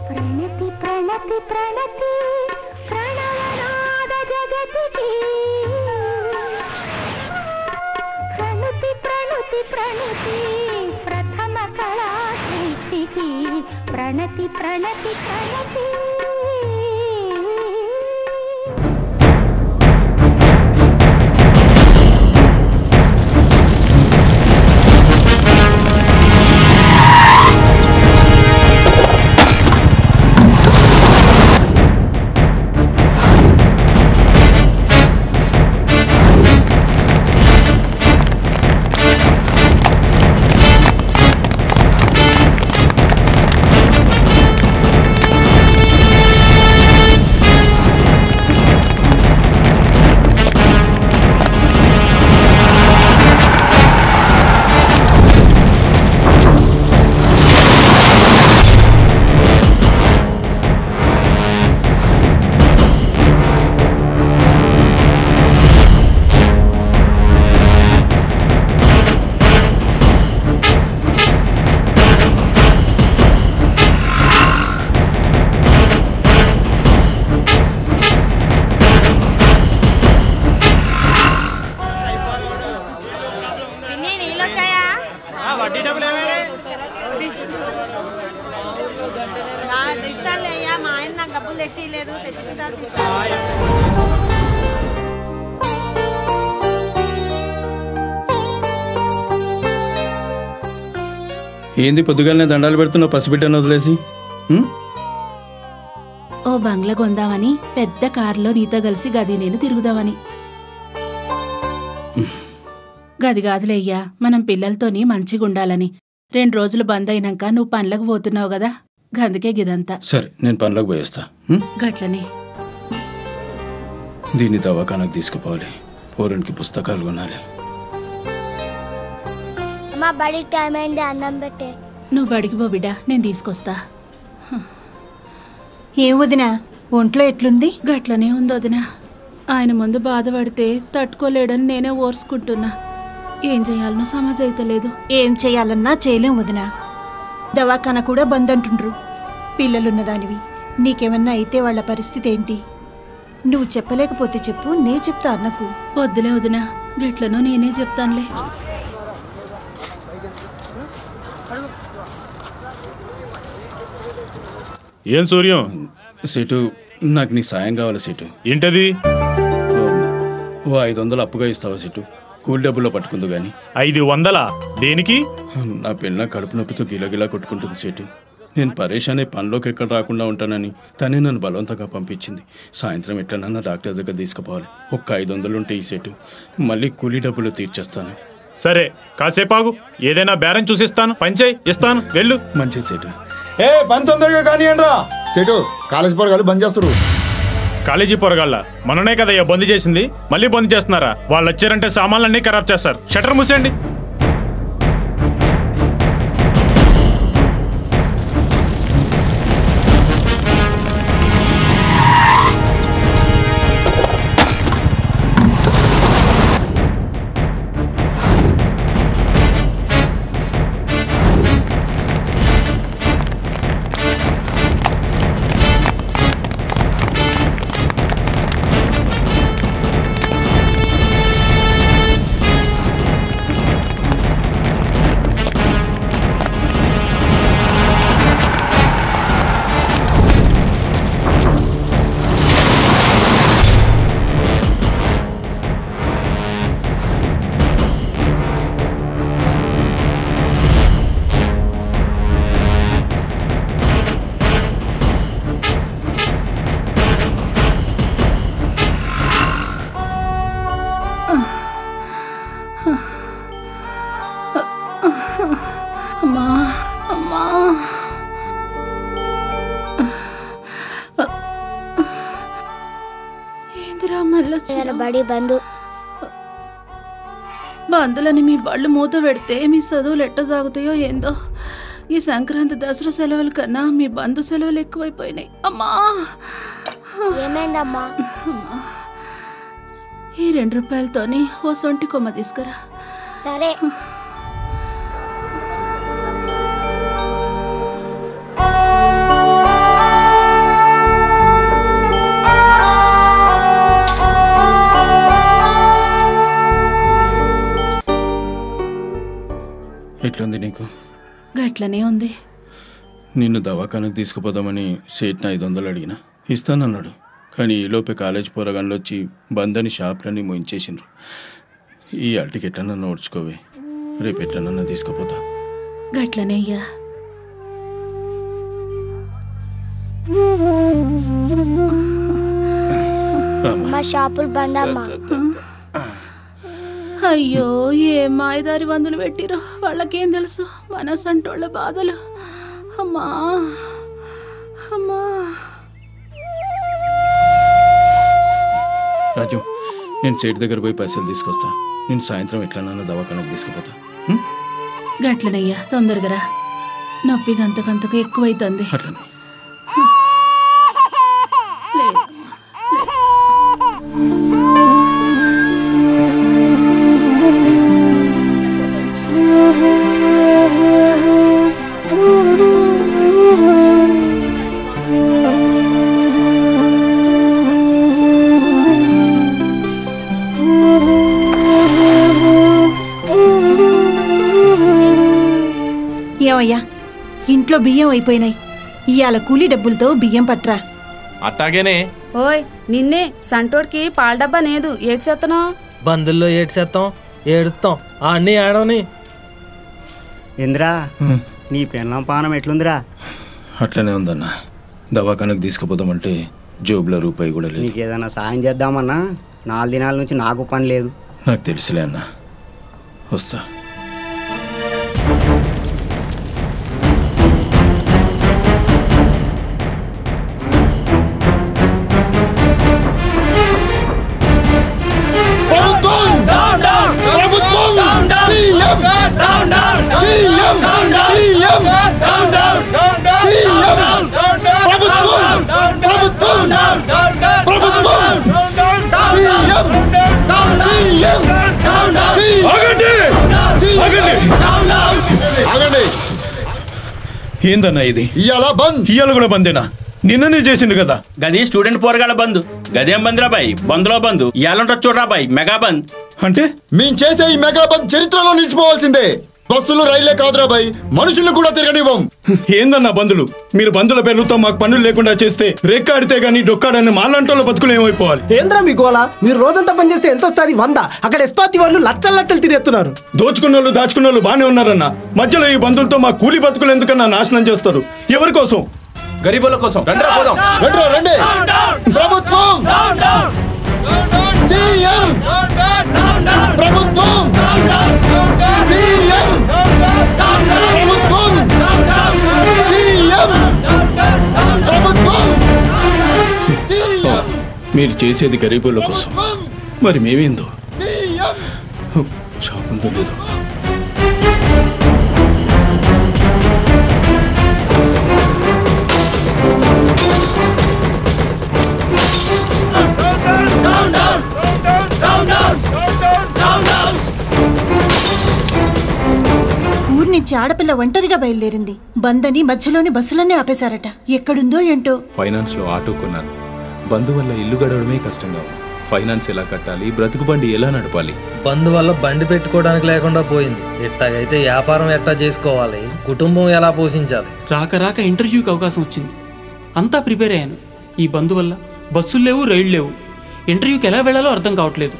ప్రణతి ప్రణతి ప్రణతి ప్రణవనాద జగతికి ప్రణతి ప్రణతి ప్రణతి ప్రథమ కళా సృష్టికి ప్రణతి ప్రణతి ప్రణతి. ఏంది పొద్దుగాలనే దండాలు పెడుతున్నావు పసిబిడ్డను వదిలేసి? ఓ బంగ్లా కొందామని పెద్ద కారులో నీతో కలిసి గది నేను తిరుగుదామని. గది కాదులేయ్యా, మనం పిల్లలతోని మంచిగుండాలని. 2 రోజులు బంద్ అయినాక నువ్వు పనులకు పోతున్నావు కదా, గందుకే గిదంతా. సరే నేను పనులకు పోయేస్తా. గట్లనే. దీన్ని దవాఖానకు తీసుకుపోవాలి, పోరునికి పుస్తకాలు కొనాలి. మా బడికి టైం అయింది, అన్నం పెట్టే. నువ్వు బడికి పో బిడ్డ, నేను తీసుకొస్తా. ఏం వదినా, ఒంట్లో ఎట్లుంది? గట్లనే ఉంది వదినా. ఆయన ముందు బాధపడితే తట్టుకోలేడని నేనే ఓర్చుకుంటున్నా. ఏం చేయాలనో సమాజ్ అయితలేదు. ఏం చేయాలన్నా చేయలేం వదినా. దవాఖాన కూడా బంద్ అంటుండ్రు. పిల్లలున్నదానివి, నీకేమన్నా అయితే వాళ్ళ పరిస్థితి ఏంటి? నువ్వు చెప్పలేకపోతే చెప్పు, నే చెప్తా అన్నకు. వద్దులే వదినా, గట్లనో నేనే చెప్తానులే. ఏం సూర్యం? సీటు, నాకు నీ సాయం కావాలి సీటు. ఏంటది? ఓ 500 అప్పుగా ఇస్తావా సీటు? కూలి డబ్బుల్లో పట్టుకుందు గాని. 500? దేనికి? నా పిల్ల కడుపు నొప్పితో గిలగిలా కొట్టుకుంటుంది సీటు. నేను పరేషానే పనిలోకి ఎక్కడ రాకుండా ఉంటానని తనే నన్ను బలవంతంగా పంపించింది. సాయంత్రం ఎట్లనన్నా డాక్టర్ దగ్గర తీసుకుపోవాలి. ఒక్క 500 ఉంటే ఈ సీటు, మళ్ళీ కూలీ డబ్బులు తీర్చేస్తాను. సరే కాసేపు ఆగు, ఏదైనా బేరం చూసిస్తాను, పంచాయి ఇస్తాను, వెళ్ళు. మంచిది సీటు. పని తొందరగా కానివ్వండిరా సేటు. కాలేజీ పోరగాళ్ళు బంద్ చేస్తారు. కాలేజీ పొరగాళ్ళ మననే కదయ్యా బంద్ చేసింది, మళ్ళీ బంద్ చేస్తున్నారా? వాళ్ళు వచ్చారంటే సామాన్లన్నీ ఖరాబ్ చేస్తారు. షట్టర్ మూసేయండి. బడి బంధు బంధులని మీ బళ్ళు మూత పెడితే మీ చదువులు ఎట్ట సాగుతాయో ఏందో. ఈ సంక్రాంతి దసరా సెలవుల కన్నా మీ బంధు సెలవులు ఎక్కువైపోయినాయి. అమ్మా ఏమైందమ్మా? ఈ 2 రూపాయలతోని ఓ సొంటి కొమ్మ తీసుకురా. సరే. ఎట్లుంది నీకు? గట్లనే ఉంది. నిన్ను దవాఖానకు తీసుకుపోదామని సేట్ని 500 అడిగిన, ఇస్తానన్నాడు. కానీ ఈలోపే కాలేజ్ పోరగాన్లు వచ్చి బందని షాప్లన్నీ మోయించేసిండ్రు. ఈ అల్టికి ఎట్లన్నా ఓడ్చుకోవే, రేపు ఎట్లన్నా తీసుకుపోతా. గట్లనే అయ్యా. మా షాపులు బంద్ అమ్మా. అయ్యో, ఏ మాయదారి వందులు పెట్టిరో వాళ్ళకేం తెలుసు మనసు అంటోళ్ళ బాధలు. అమ్మా అమ్మా. రాజు, నేను సేటు దగ్గర పోయి పైసలు తీసుకొస్తా. నేను సాయంత్రం ఎట్లన్నా దవాఖానకు తీసుకుపోతా. గట్లనయ్యా, తొందరగా రా. నొప్పి గంతకంతకు ఎక్కువైతుంది. అట్లనే. ఏమయ్యా, ఇంట్లో బియ్యం అయిపోయినాయి. ఇవాళ కూలీ డబ్బులతో బియ్యం పట్రా. అట్టాగేనే. ఓయ్, నిన్నే సంటోడికి పాల డబ్బా లేదు, ఏడ్చేత్తను. బందుల్లో ఏడ్చేస్తాం, ఏడుస్తాం, అన్నీ ఆడవని. ఇంద్రా, నీ పెళ్ళం పానం ఎట్లుందిరా? అట్లనే ఉందన్న. దవాఖానకు తీసుకుపోదామంటే జోబులో రూపాయి కూడా లేదు. నీకు ఏదైనా సాయం చేద్దామన్నా 4 దినాల నుంచి నాకు పని లేదు. నాకు తెలుసులే అన్న, వస్తా. ఏందన్నా ఇది? ఇయాల బంద్. ఇయాల కూడా బందేనా? నిన్ననే చేసిండు కదా. గది స్టూడెంట్ పోరగాళ్ళ బంద్. గదేం బంద్ రాబాయ్, బంద్లో బంద్. ఇయాలంటే చూడరాబాయ్ మెగా బంద్. అంటే మేము చేసే ఈ మెగా బంద్ చరిత్రలో నిలిచిపోవాల్సిందే. బస్సులు రైళ్లే కాదురా బాయ్, మనుషులు కూడా తిరగనివ్వం. ఏందన్నా బంధులు? మీరు బంధుల పేర్లతో మాకు పనులు లేకుండా చేస్తే రెక్కాడితే గానీ డొక్కాడని మాలాంటోళ్ళ బతుకులు ఏమైపోవాలి? ఏంద్రా మీ గోలా? మీరు రోజంతా పని చేస్తే ఎంత వస్తుంది? 100. అక్కడ ఎస్పాతి వాళ్ళు లచ్చలు తిరిగెత్తున్నారు. దోచుకున్నోళ్ళు దాచుకున్నోళ్ళు బానే ఉన్నారన్న. మధ్యలో ఈ బంధులతో మా కూలి బతుకులు ఎందుకన్నా నాశనం చేస్తారు? ఎవరి కోసం? గరీబుల కోసం. రండి. ప్రభుత్వం, సీఎం, ప్రభుత్వం, సీఎం, ప్రభుత్వం, సీఎం, ప్రభుత్వం, సీఎం. మీరు చేసేది గరీబుల కోసం, మరి మేమేందో షాపుందో లేదో. ఊరి నుంచి ఆడపిల్ల ఒంటరిగా బయలుదేరింది. బందని మధ్యలోని బస్సులన్నీ ఆపేశారట. ఎక్కడుందో ఏంటో. ఫైనాన్స్ లో ఆటో కొన్నాను. బంధు వల్ల ఇల్లు గడవడమే కష్టంగా ఉంది. ఫైనాన్స్ ఎలా కట్టాలి, బ్రతుకు బండి ఎలా నడపాలి? బంధు వల్ల బండి పెట్టుకోవడానికి లేకుండా పోయింది. ఎట్టాగైతే వ్యాపారం ఎట్టా చేసుకోవాలి, కుటుంబం ఎలా పోషించాలి? రాక ఇంటర్వ్యూకి అవకాశం వచ్చింది. అంతా ప్రిపేర్ అయ్యాను. ఈ బంద్ వల్ల బస్సులు లేవు, రైళ్లు లేవు. ఇంటర్వ్యూకి ఎలా వెళ్లాలో అర్థం కావట్లేదు.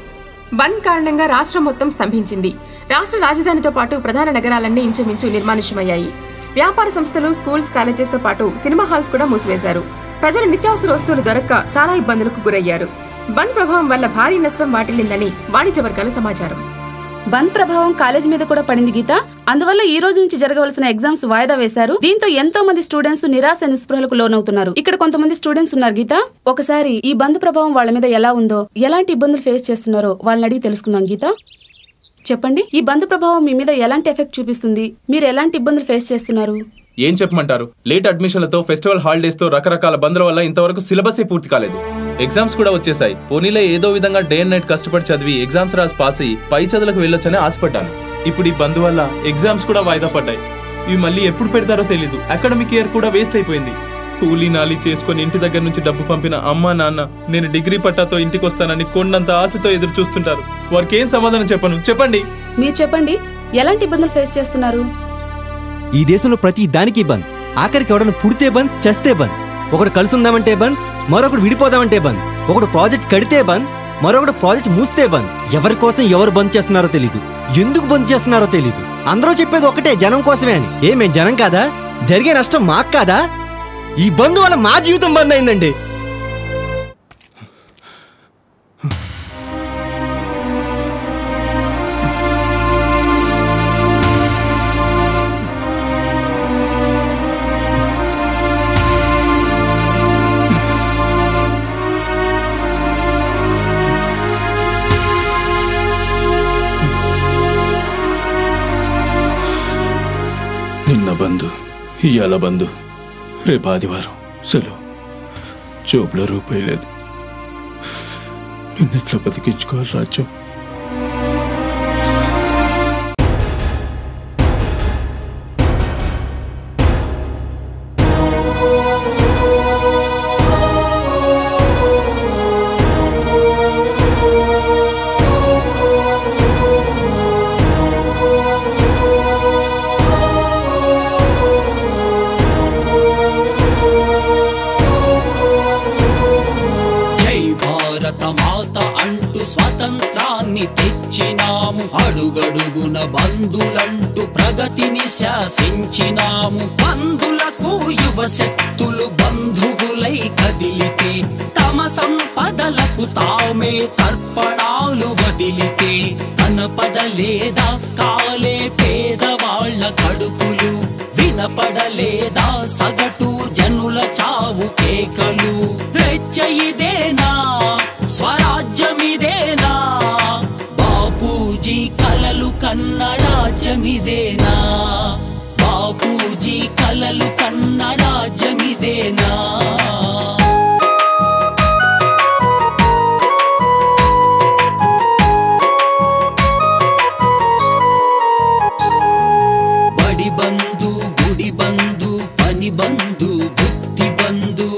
బంద్ కారణంగా రాష్ట్రం మొత్తం స్తంభించింది. రాష్ట్ర రాజధానితో పాటు ప్రధాన నగరాలన్నీ ఇంచుమించు నిర్మానుష్యమయ్యాయి. వ్యాపార సంస్థలు, స్కూల్స్, కాలేజెస్ తో పాటు సినిమా హాల్స్ కూడా మూసివేశారు. ప్రజలు నిత్యావసర వస్తువులు దొరక్క చాలా ఇబ్బందులకు గురయ్యారు. బంద్ ప్రభావం వల్ల భారీ నష్టం వాటిల్లిందని వాణిజ్య వర్గాల సమాచారం. బంద్ ప్రభావం కాలేజ్ మీద కూడా పడింది గీత. అందువల్ల ఈ రోజు నుంచి జరగవలసిన ఎగ్జామ్స్ వాయిదా వేశారు. దీంతో ఎంతో మంది స్టూడెంట్స్ నిరాశ నిస్పృహలకు లోనవుతున్నారు. ఇక్కడ కొంతమంది స్టూడెంట్స్ ఉన్నారు గీత. ఒకసారి ఈ బంద్ ప్రభావం వాళ్ళ మీద ఎలా ఉందో, ఎలాంటి ఇబ్బందులు ఫేస్ చేస్తున్నారో వాళ్ళని అడిగి తెలుసుకుందాం. గీత, చెప్పండి, ఈ బంద్ ప్రభావం మీ మీద ఎలాంటి ఎఫెక్ట్ చూపిస్తుంది? మీరు ఎలాంటి ఇబ్బందులు ఫేస్ చేస్తున్నారు? ఏం చెప్పమంటారు? లేట్ అడ్మిషన్లతో, ఫెస్టివల్ హాలిడేస్ తో, రకరకాల బంద్ల వల్ల ఇంతవరకు సిలబసే పూర్తి కాలేదు. ఎగ్జామ్స్ కూడా వచ్చేసాయి. పోనీలే ఏదో విధంగా డే అండ్ నైట్ కష్టపడి చదివి ఎగ్జామ్స్ రాసి పాస్ అయ్యి పై చదువులకు వెళ్ళొచ్చని ఆశపడ్డాను. ఇప్పుడు ఈ బంద్ వల్ల ఎగ్జామ్స్ కూడా వాయిదా పడ్డాయి. ఇవి మళ్ళీ ఎప్పుడు పెడతారో తెలీదు. అకాడమిక్ ఇయర్ కూడా వేస్ట్ అయిపోయింది. కూలీ నాలి చేసుకుని ఇంటి దగ్గర నుంచి డబ్బు పంపిన అమ్మా నాన్న నేను డిగ్రీ పట్టాతో ఇంటికి వస్తానని కొండంత ఆశతో ఎదురు చూస్తుంటారు. వారికి ఏం సమాధానం చెప్పను? చెప్పండి. మీరు చెప్పండి. ఎలాంటి ఇబ్బందులు ఫేస్ చేస్తున్నారు? ఈ దేశంలో ప్రతి దానికి బంద్. ఆఖరికి ఎవడన్నా పుడితే బంద్, చేస్తే బంద్. ఒకడు కలిసి ఉందామంటే బంద్, మరొకడు విడిపోదామంటే బంద్. ఒకడు ప్రాజెక్ట్ కడితే బంద్, మరొకడు ప్రాజెక్ట్ మూస్తే బంద్. ఎవరి కోసం ఎవరు బంద్ చేస్తున్నారో తెలీదు, ఎందుకు బంద్ చేస్తున్నారో తెలీదు. అందరూ చెప్పేది ఒకటే, జనం కోసమే అని. మేం జనం కాదా? జరిగే నష్టం మాకు కాదా? ఈ బంద్ వల్ల మా జీవితం బంద్ అయిందండి. నిన్న బంధు, ఇవాళ బంధు, రేపు ఆదివారం సెలవు. జోబులో రూపాయి లేదు. నిన్నెట్లా బతికించుకోవాలి రాజ్యం? స్వతంత్రాన్ని తెచ్చినాము, అడుగడుగున బంధులంటూ ప్రగతిని శాసించినాము. బంధులకు యువ శక్తులు బంధువులై కదిలితే, తమ సంపదలకు తామే తర్పణాలు వదిలితే, కనపడలేదా కాలే పేదవాళ్ల కడుపులు, వినపడలేదా సగటు జనుల చావు కేకలు. స్వేచ్ఛయిదేనా, స్వరాజ్యమిదేనా, బాపూజీ కలలు కన్న రాజ్యమిదేనా, బాపూజీ కలలు కన్న రాజ్యమిదేనా. బడి బంధు, గుడి బంధు, పని బంధు, బుద్ధి బంధు,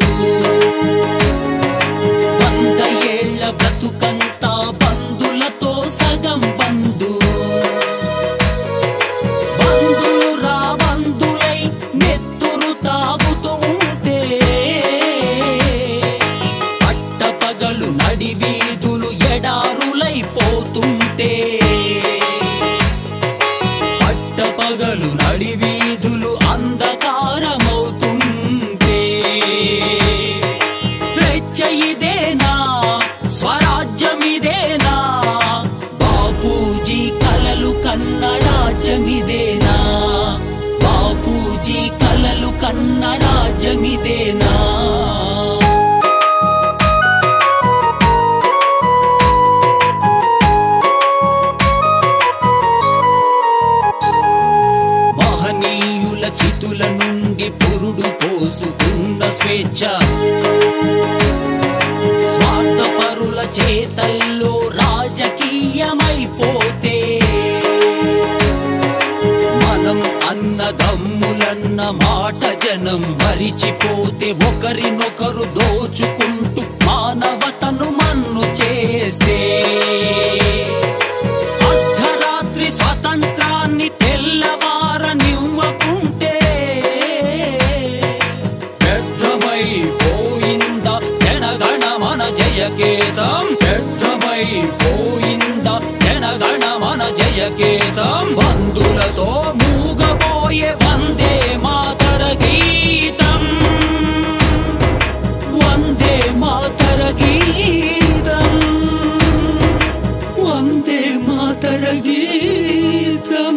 100 ఏళ్ల బ్రతుకంతా బంధులతో సగం బంధు. బంధులు రా బంధులై నెత్తురు తాగుతూ ఉంటే, పట్టపగలు నడి వీధులు ఎడారులైపోతుంటే, పట్టపగలు నడి వీధులు అంధకారమవుతుంటే, స్వేచ్ఛయిదేనా, స్వరాజ్యమిదేనా, బాపూజీ కలలు కన్న రాజ్యమిదేనా, బాపూజీ కలలు కన్న రాజ్యమిదేనా. మహనీయుల చితుల నుండి పురుడు పోసుకున్న స్వేచ్ఛ, స్వార్థపరుల చేతల్లో రాజకీయమైపోతే, మనం అన్నదమ్ములన్న మాట జనం మరిచిపోతే, ఒకరినొకరు దోచుకుంటూ మానవతను మన్ను చేస్తే, అర్ధరాత్రి స్వతంత్రాన్ని తెల్లవారనివ్వకుంటే, వ్యర్థమైపోయిందా జనగణమన జయకేతం, వ్యర్థమైపోయిందా జనగణమన జయకేతం. బంధులతో మూగబోయే వందే మాతర గీతం, వందే మాతర గీతం, వందే మాతర గీతం.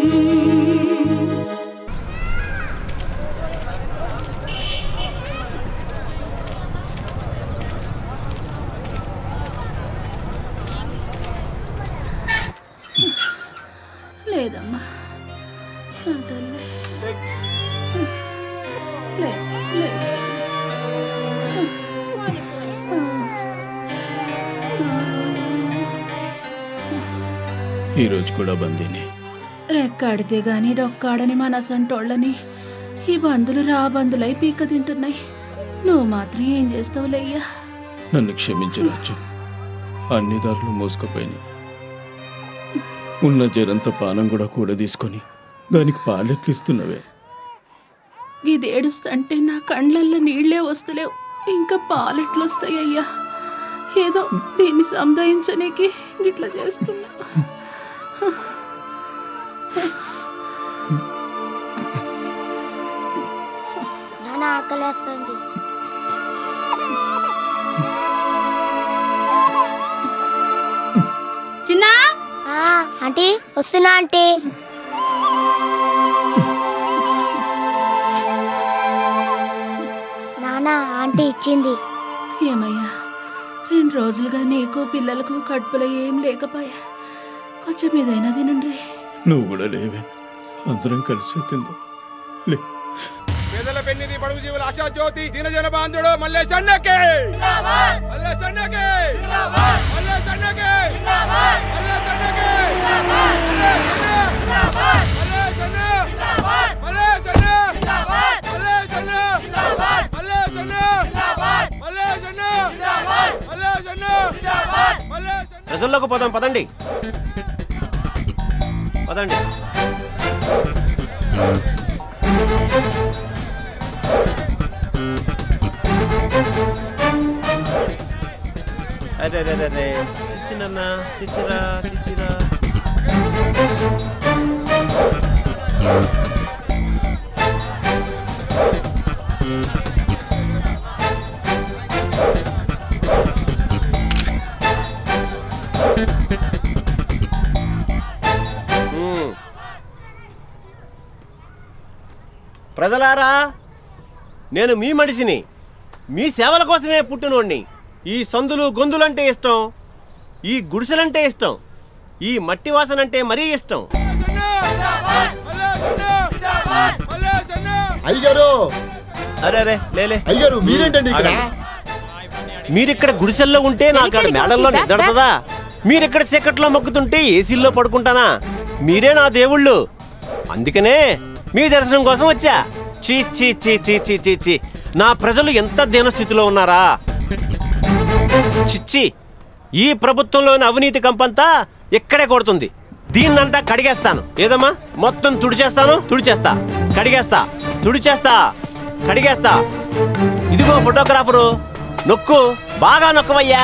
లేదమ్మా, నా తల్లి లేదు, లేదు. ఈరోజు కూడా బందీని. రెక్కాడితే గాని డొక్కాడని మనసంటోళ్ళని ఈ బంధులు రా బంధులై పీక తింటున్నాయి. నువ్వు మాత్రం ఏం చేస్తావులయ్యా? నన్ను క్షమించు రాజు, అన్ని దారులు మోసుకుపోయినాయి. ఉన్న జరంత పానం కూడా తీసుకొని దానికి పాలెట్లు ఇస్తున్నవే. ఇది ఏడుస్తుంటే నా కళ్ళల్లో నీళ్లే వస్తలేవు, ఇంకా పాలెట్లు వస్తాయ్యా. ఏదో దీన్ని సంధాయించడానికి ఇట్లా చేస్తున్నా. నాన్న ఆకలేస్తుంది. చిన్నా ఆంటీ వస్తున్నా ఆంటీ. నాన్న ఆంటీ ఇచ్చింది. ఏమయ్యా, 2 రోజులుగా నీకు పిల్లలకు కడుపులో ఏం లేకపోయా, కొంచెం ఏదైనా తినండి. నువ్వు కూడా లేవే, అందరం కలిసి తిందాం. లే. పేదల పెన్నిది బడుగు జీవుల ఆశా జ్యోతి దీనజన బాంధుడు మల్లేశ్ అన్నకి మల్లేశ్ అన్నకి మల్లేశ్ అన్నకి మల్లేశ్ అన్నకి మల్లేశ్ అన్న మల్లేశ్ అన్న మల్లేశ్ అన్న మల్లేశ్ అన్న మల్లేశ్ అన్న మల్లేశ్ అన్న మల్లేశ్ అన్న. ప్రజల్లోకి పోదాం, పదండి పదండి. అరే రే రే రే చిచ్చినన్నా చిచ్చిరా చిచ్చిరా. ప్రజలారా, నేను మీ మనిషిని, మీ సేవల కోసమే పుట్టినోడిని. ఈ సందులు గొంతులంటే ఇష్టం, ఈ గుడిసెలంటే ఇష్టం, ఈ మట్టి వాసన అంటే మరీ ఇష్టం. అయ్యగారు, అరే అరే లేలే అయ్యగారు మీరేంటండి ఇక్కడ? మీరిక్కడ గుడిసెల్లో ఉంటే నాకు అక్కడ మేడల్లో నిద్రదా? మీరిక్కడ చీకట్లో మొక్కుతుంటే ఏసీల్లో పడుకుంటానా? మీరే నా దేవుళ్ళు, అందుకనే మీ దర్శనం కోసం వచ్చా. చీ చీ చీ చీ చీ చీ చీ, నా ప్రజలు ఎంత దీనస్థితిలో ఉన్నారా? చిచ్చి, ఈ ప్రభుత్వంలోని అవినీతి కంపంతా ఇక్కడే కొడుతుంది. దీన్నంతా కడిగేస్తాను. ఏదమ్మా, మొత్తం తుడిచేస్తాను, తుడిచేస్తా, కడిగేస్తా, తుడిచేస్తా, కడిగేస్తా. ఇదిగో ఫోటోగ్రాఫరు, నొక్కు, బాగా నొక్కవయ్యా.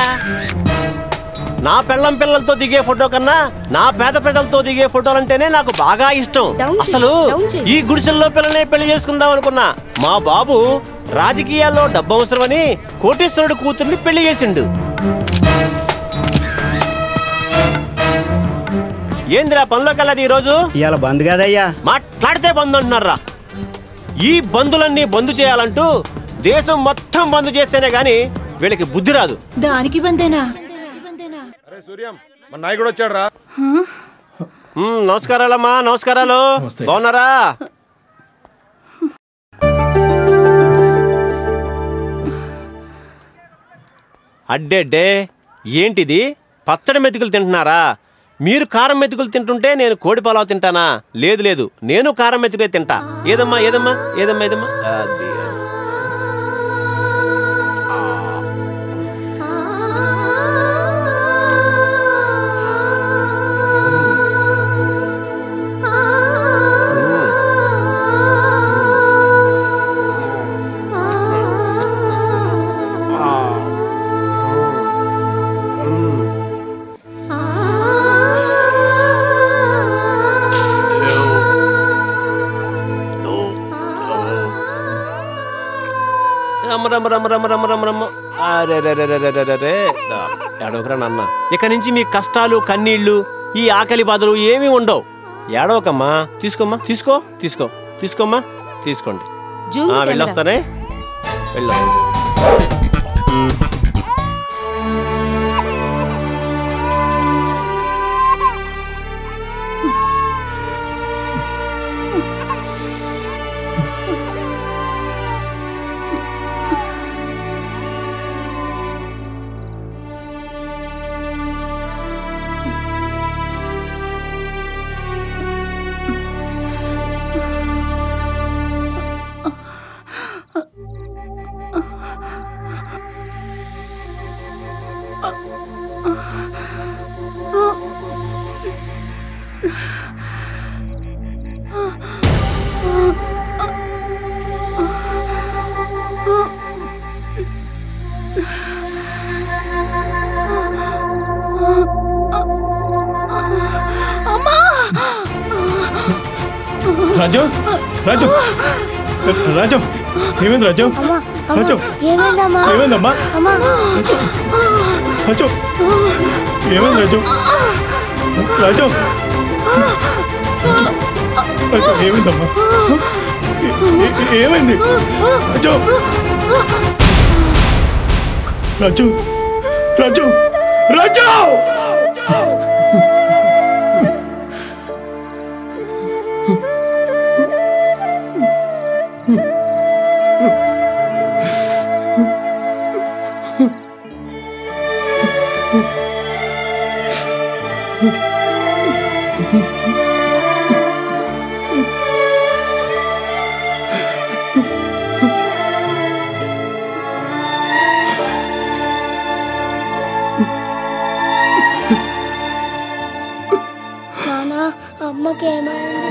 నా పెళ్ళం పిల్లలతో దిగే ఫోటో కన్నా నా పేద ప్రజలతో దిగే ఫోటోలంటేనే నాకు బాగా ఇష్టం. అసలు ఈ గుడిసెల్లో పిల్లల్ని పెళ్లి చేసుకుందాం అనుకున్నా. మా బాబు రాజకీయాల్లో డబ్బు అవసరమని కోటీశ్వరుడు కూతుర్ని పెళ్లి చేసిండు. ఏందిరా పనిలోకి వెళ్ళదు ఈరోజు? ఇవాళ బంద్ కాదయ్యా. మాట్లాడితే బంద్ అంటున్నారా? ఈ బందులన్నీ బంద్ చేయాలంటూ దేశం మొత్తం బంద్ చేస్తేనే గాని వీళ్ళకి బుద్ధి రాదు. దానికి బందేనా? సూర్యం, మన నాయకుడు వచ్చాడు రా. నమస్కారాలమ్మా, నమస్కారాలు. బాగున్నారా? అడ్డెడ్డే, ఏంటిది? పచ్చడి మెతుకులు తింటున్నారా? మీరు కారం మెతుకులు తింటుంటే నేను కోడి పలావ్ తింటానా? లేదు లేదు, నేను కారం మెతుకులే తింటా. ఏదమ్మా ఏదమ్మా ఏదమ్మా ఏదమ్మా అది. ఏడవకరా నాన్న, ఇక నుంచి మీ కష్టాలు కన్నీళ్లు ఈ ఆకలి బాధలు ఏమీ ఉండవు. ఏడవకమ్మా. తీసుకోమ్మా, తీసుకో తీసుకో తీసుకోమ్మా, తీసుకోండి. వెళ్ళొస్తానే, వెళ్ళొస్తా. రాజు రాజు రాజు ఏమైంది రాజు రాజు ఏమైందమ్మా రాజు ఏమైంది రాజు రాజు రాజు ఏమైందమ్మా ఏమైంది రాజు రాజు రాజు రాజు అమ్మకి ఏమైంది?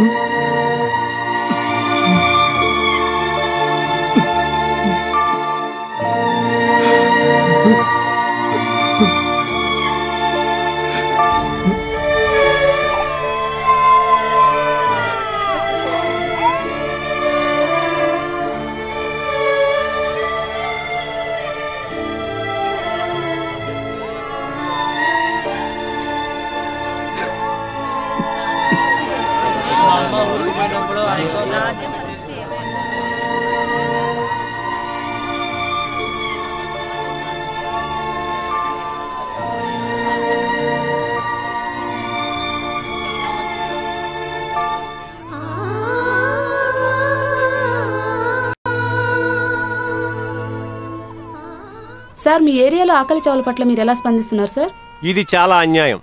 సార్ మీ ఏరియాలో ఆకలి చావుల పట్ల మీరు ఎలా స్పందిస్తున్నారు సార్? ఇది చాలా అన్యాయం.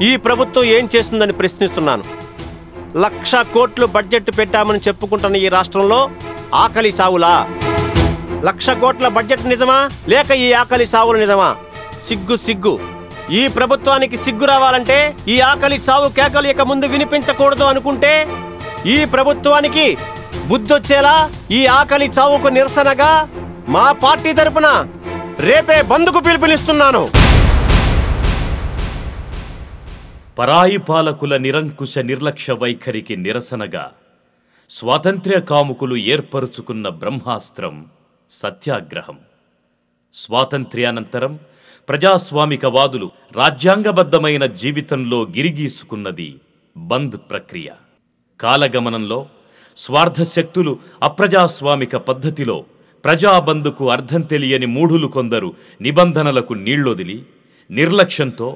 ఈ ప్రభుత్వం ఏం చేస్తుందని ప్రశ్నిస్తున్నాను. 1,00,000 కోట్లు బడ్జెట్ పెట్టామని చెప్పుకుంటున్న ఈ రాష్ట్రంలో ఆకలి సావులా? 1,00,000 కోట్ల బడ్జెట్ నిజమా లేక ఈ ఆకలి సావులు నిజమా? సిగ్గు సిగ్గు. ఈ ప్రభుత్వానికి సిగ్గు రావాలంటే ఈ ఆకలి చావు కేకలు ఇక ముందు వినిపించకూడదు అనుకుంటే ఈ ప్రభుత్వానికి బుద్ధొచ్చేలా ఈ ఆకలి చావుకు నిరసనగా మా పార్టీ తరపున రేపే బంద్కు పిలుపునిస్తున్నాను. పరాయి పాలకుల నిరంకుశ నిర్లక్ష్య వైఖరికి నిరసనగా స్వాతంత్ర్య కాముకులు ఏర్పరుచుకున్న బ్రహ్మాస్త్రం సత్యాగ్రహం. స్వాతంత్ర్యానంతరం ప్రజాస్వామికవాదులు రాజ్యాంగబద్ధమైన జీవితంలో గిరిగీసుకున్నది బంద్ ప్రక్రియ. కాలగమనంలో స్వార్థ శక్తులు అప్రజాస్వామిక పద్ధతిలో ప్రజాబంద్కు అర్థం తెలియని మూఢులు కొందరు నిబంధనలకు నీళ్లొదిలి నిర్లక్ష్యంతో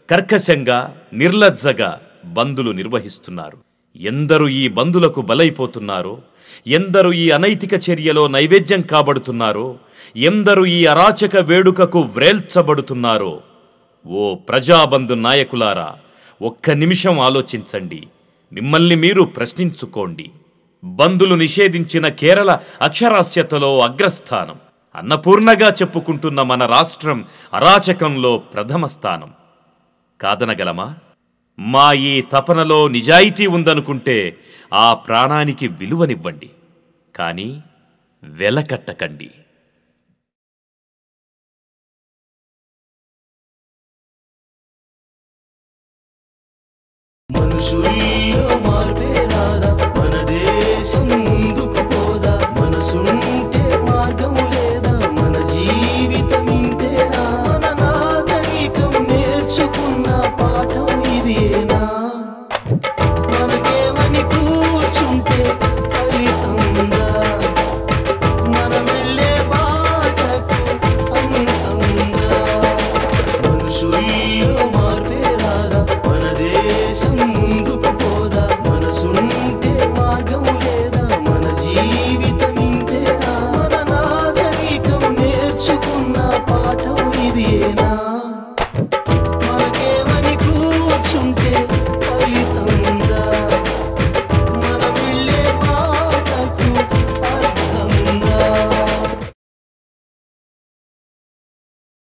కర్కశంగా నిర్లజ్జగా బందులు నిర్వహిస్తున్నారు. ఎందరు ఈ బందులకు బలైపోతున్నారో, ఎందరు ఈ అనైతిక చర్యలో నైవేద్యం కాబడుతున్నారో, ఎందరు ఈ అరాచక వేడుకకు వ్రేల్చబడుతున్నారో, ఓ ప్రజాబంధు నాయకులారా, ఒక్క నిమిషం ఆలోచించండి, మిమ్మల్ని మీరు ప్రశ్నించుకోండి. బందులు నిషేధించిన కేరళ అక్షరాస్యతలో అగ్రస్థానం. అన్నపూర్ణగా చెప్పుకుంటున్న మన రాష్ట్రం అరాచకంలో ప్రథమ స్థానం. కాదనగలమా? మా ఈ తపనలో నిజాయితీ ఉందనుకుంటే ఆ ప్రాణానికి విలువనివ్వండి, కానీ వెలకట్టకండి.